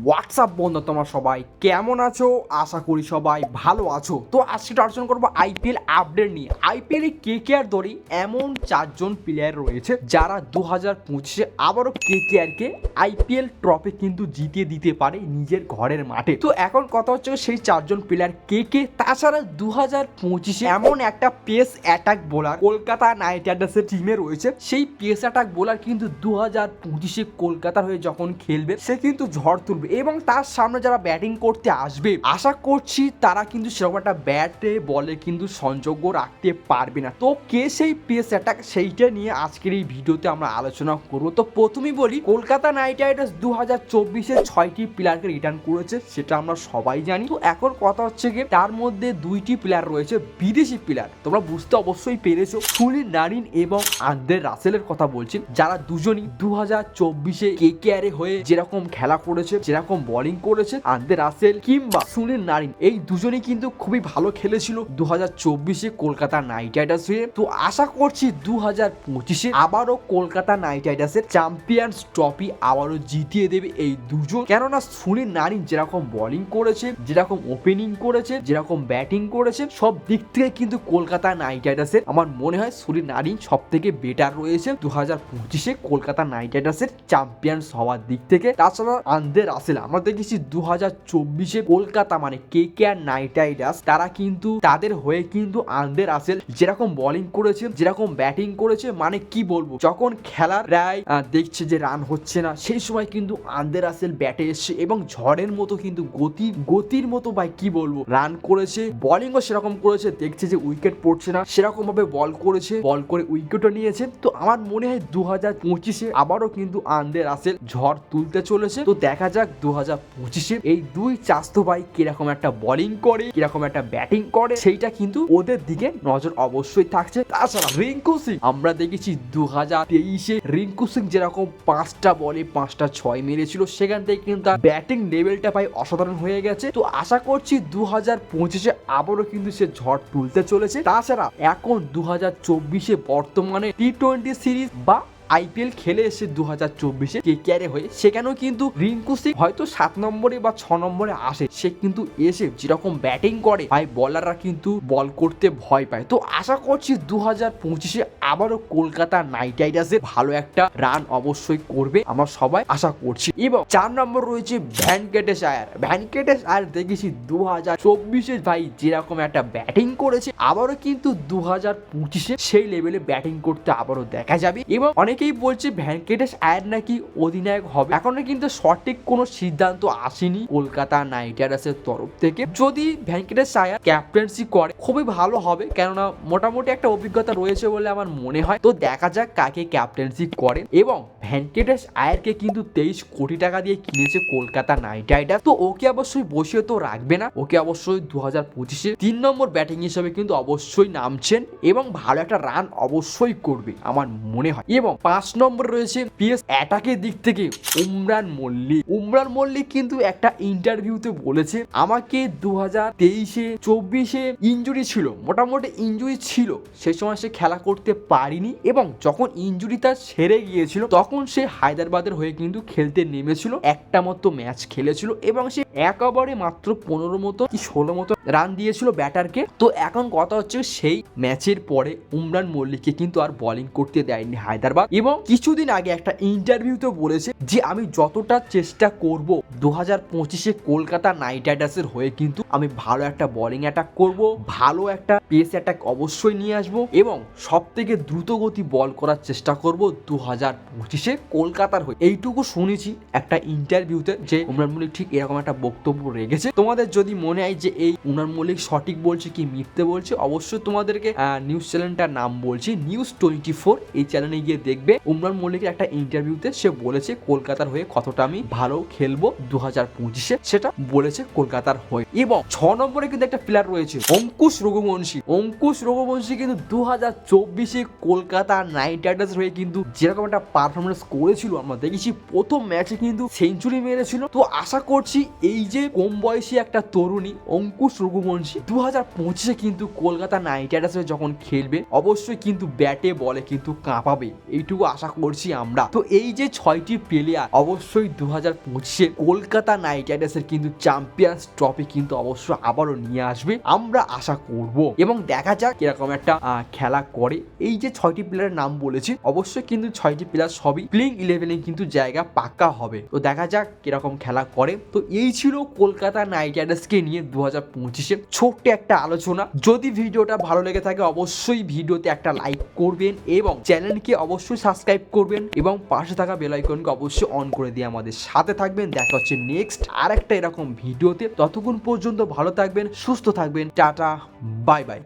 WhatsApp বন্ধু, তোমরা সবাই কেমন আছো? আশা করি সবাই ভালো আছো। তো আজকে আলোচনা করবো আইপিএল আপডেট নিয়ে। আইপিএল এ কেকেআর দলে এমন 4জন প্লেয়ার রয়েছে যারা 2025-এ আবারও কেকেআর কে আইপিএল ট্রফি কিন্তু জিতিয়ে দিতে পারে নিজের ঘরের মাঠে। তো এখন কথা হচ্ছে সেই 4জন প্লেয়ার কে কে। তাছাড়া 2025-এ এমন একটা pace attack bowler Kolkata knight রাইডার্সের টিমে রয়েছে। সেই পেস অ্যাটাক বোলার কিন্তু 2025-এ কলকাতার হয়ে যখন খেলবে সে কিন্তু ঝড় তুলবে এবং তার সামনে যারা ব্যাটিং করতে আসবে আশা করছি তারা কিন্তু সেরকম একটা ব্যাটে বলে কিন্তু সংযোগ্য রাখতে পারবে না। তো কে সেই পেস অ্যাটাক সেইটা নিয়ে আজকের এই ভিডিওতে আমরা আলোচনা করবো। তো প্রথমেই বলি, কলকাতা নাইট রাইডার্স 2024-এ 6টি প্লেয়ারকে রিটার্ন করেছে, সেটা আমরা সবাই জানি। তো এখন কথা হচ্ছে কি, তার মধ্যে 2টি প্লেয়ার রয়েছে বিদেশি প্লেয়ার। তোমরা বুঝতে অবশ্যই পেরেছো, সুনীল নারিন এবং আন্দ্রে রাসেলের কথা বলছি, যারা দুজনই 2024-এ কেকেআর এ হয়ে যেরকম খেলা করেছে, যেরকম বোলিং করেছে, আন্দ্রে রাসেল কিংবা সুনীল নারিন এই দুজনই কিন্তু খুবই ভালো খেলেছিল 2024-এ কলকাতা নাইট রাইডার্স হয়ে। তো আশা করছি 2025-এ আবারও কলকাতা নাইট রাইডার্সের চ্যাম্পিয়ন্স ট্রফি আবারও জিতিয়ে দেবে এই দুজন। কেননা সুনীল নারিন যেরকম বোলিং করেছে, যেরকম ওপেনিং করেছে, যেরকম ব্যাটিং করেছে, সব দিক থেকে কিন্তু কলকাতা নাইট রাইডার্সের আমার মনে হয় সুনীল নারিন সব থেকে বেটার রয়েছে 2025-এ কলকাতা নাইট রাইডার্সের চ্যাম্পিয়ন্স হওয়ার দিক থেকে। তাছাড়া আন্দ্রে রাসেল আমরা দেখেছি 2024-এ কলকাতা মানে কেকেআর নাইট রাইডার্স তারা কিন্তু তাদের হয়ে কিন্তু আন্দ্রে রাসেল যেরকম বোলিং করেছে, যেরকম ব্যাটিং করেছে, মানে কি বলবো, যখন খেলার রায় দেখছে যে রান হচ্ছে না সেই সময় কিন্তু আন্দ্রে রাসেল ব্যাটে এসছে এবং ঝড়ের মতো কিন্তু গতির মতো ভাই কি বলবো রান করেছে, বোলিংও সেরকম করেছে, দেখছে যে উইকেট পড়ছে না সেরকম ভাবে বল করেছে, বল করে উইকেটও নিয়েছে। তো আমার মনে হয় 2025-এ আবারও কিন্তু আন্দ্রে রাসেল ঝড় তুলতে চলেছে। তো দেখা যাক 2025-এ এই দুই চাস্তু ভাই কিরকম একটা বোলিং করে, কিরকম একটা ব্যাটিং করে, সেইটা কিন্তু ওদের দিকে নজর অবশ্যই থাকছে। তাছাড়া রিঙ্কু সিং আমরা দেখেছি 2023-এ রিঙ্কু সিং যেরকম 5টা বলে 5টা 6 মেরেছিল, সেখান থেকে কিন্তু তার ব্যাটিং লেভেলটা ভাই অসাধারণ হয়ে গেছে। তো আশা করছি 2025-এ আবারও কিন্তু সে ঝড় তুলতে চলেছে। তাছাড়া এখন 2024-এ বর্তমানে টি-20 সিরিজ বা আইপিএল খেলে এসে 2024-এ কেকেআর হয়ে, সেখানেও কিন্তু রিঙ্কু সিং হয়তো 7 নম্বরে বা 6 নম্বরে আসে, সে কিন্তু এসে যেরকম ব্যাটিং করে ভাই বলাররা কিন্তু বল করতে ভয় পায়। তো আশা করছি 2025-এ আবারও কলকাতা নাইট রাইডার্সের ভালো একটা রান অবশ্যই করবে, আমরা সবাই আশা করছি। এবং 4 নম্বর রয়েছে ভ্যানকেটেশ আয়ার। ভ্যানকেটেশ আয়ার দেখেছি 2024-এ ভাই যেরকম একটা ব্যাটিং করেছে, আবারও কিন্তু 2025-এ সেই লেভেলে ব্যাটিং করতে আবারও দেখা যাবে। এবং অনেকেই বলছে ভ্যানকেটেশ আয়ার নাকি অধিনায়ক হবে, এখনো কিন্তু সঠিক কোনো সিদ্ধান্ত আসেনি কলকাতা নাইট রাইডার্সের তরফ থেকে। যদি ভ্যানকেটেশ আয়ার ক্যাপ্টেন্সি করে খুবই ভালো হবে, কেননা মোটামুটি একটা অভিজ্ঞতা রয়েছে বলে আমার মনে হয়। তো দেখা যাক কাকে ক্যাপ্টেন্সি করে। এবং ভ্যানকেটেশ আয়ারকে কিন্তু 23 কোটি টাকা দিয়ে কিনেছে কলকাতা নাইট রাইডার্স। তো ওকে অবশ্যই বসিয়ে তো রাখবে না, ওকে অবশ্যই 2025-এ 3 নম্বর ব্যাটিং হিসেবে কিন্তু অবশ্যই নামছেন এবং ভালো একটা রান অবশ্যই করবে আমার মনে হয়। এবং 5 নম্বর রয়েছে পিএস অ্যাটাকের দিক থেকে উমরান মল্লিক। উমরান মল্লিক কিন্তু একটা ইন্টারভিউতে বলেছে, আমাকে 2023-এ 24-এ ইনজুরি ছিল, মোটামুটি ইনজুরি ছিল, সেই সময় সে খেলা করতে পারিনি এবং যখন ইনজুরি তার সেরে গিয়েছিল তখন সে হায়দ্রাবাদের হয়ে কিন্তু খেলতে নেমেছিল, একটা মতো ম্যাচ খেলেছিল এবং সে এক ওভারে মাত্র 15 মতো কি 16 মতো রান দিয়েছিল ব্যাটারকে। তো এখন কথা হচ্ছে সেই ম্যাচের পরে উমরান মল্লিককে কিন্তু আর বোলিং করতে দেয়নি হায়দ্রাবাদ। এবং কিছুদিন আগে একটা ইন্টারভিউতে বলেছে যে আমি যতটা চেষ্টা করব 2025-এ কলকাতা নাইট রাইডার্সের হয়ে কিন্তু আমি ভালো একটা বোলিং অ্যাটাক করব, ভালো একটা পেস অ্যাটাক অবশ্যই নিয়ে আসবো এবং সব থেকে দ্রুত গতি বল করার চেষ্টা করব 2025-এ কলকাতার হয়ে। এইটুকু শুনেছি একটা ইন্টারভিউতে যে উমরান মল্লিক ঠিক এরকম একটা বক্তব্য রেখেছে। তোমাদের যদি মনে হয় যে এই উমরান মল্লিক সঠিক বলছে কি মিথ্যে বলছে, অবশ্যই তোমাদেরকে নিউজ চ্যানেলটার নাম বলছি নিউজ 24, এই চ্যানেলে গিয়ে দেখবে উমরান মল্লিকের একটা ইন্টারভিউতে সে বলেছে কলকাতার হয়ে কতটা আমি ভালো খেলবো 2025-এ, সেটা বলেছে কলকাতার হয়ে। এবং 6 নম্বরে কিন্তু একটা প্লেয়ার রয়েছে অঙ্কুশ রঘুবংশী। অঙ্কুশ রঘুবংশী কিন্তু 2024-এ কলকাতা নাইট রাইডার্স হয়ে কিন্তু যেরকম একটা পারফরমেন্স করেছিল আমরা দেখেছি, প্রথম ম্যাচে কিন্তু সেঞ্চুরি মেরেছিল। তো আশা করছি এই যে কম বয়সী একটা তরুণী অঙ্কুশ রঘুবংশী 2025-এ কিন্তু কলকাতা নাইট রাইডার্স যখন খেলবে অবশ্যই কিন্তু ব্যাটে বলে কিন্তু কাঁপাবে, এইটুকু এইটুকু আশা করছি আমরা। তো এই যে 6টি প্লেয়ার অবশ্যই 2025-এ কলকাতা নাইট রাইডার্সের কিন্তু চ্যাম্পিয়ন্স ট্রফি কিন্তু অবশ্যই আবারও নিয়ে আসবে আমরা আশা করব, এবং দেখা যাক কিরকম একটা খেলা করে। এই যে 6টি প্লেয়ারের নাম বলেছি অবশ্যই কিন্তু 6টি প্লেয়ার সবই প্লেইং 11-এ কিন্তু জায়গা পাক্কা হবে। তো দেখা যাক কিরকম খেলা করে। তো এই ছিল কলকাতা নাইট রাইডার্সকে নিয়ে 2025-এ ছোট্ট একটা আলোচনা। যদি ভিডিওটা ভালো লেগে থাকে অবশ্যই ভিডিওতে একটা লাইক করবেন এবং চ্যানেলকে অবশ্যই সাবস্ক্রাইব করবেন এবং পাশে থাকা বেল আইকনকে অবশ্যই অন করে দিয়ে আমাদের সাথে থাকবেন। দেখা হচ্ছে নেক্সট আর একটা এরকম ভিডিওতে। ততক্ষণ পর্যন্ত ভালো থাকবেন, সুস্থ থাকবেন, টাটা, বাই বাই।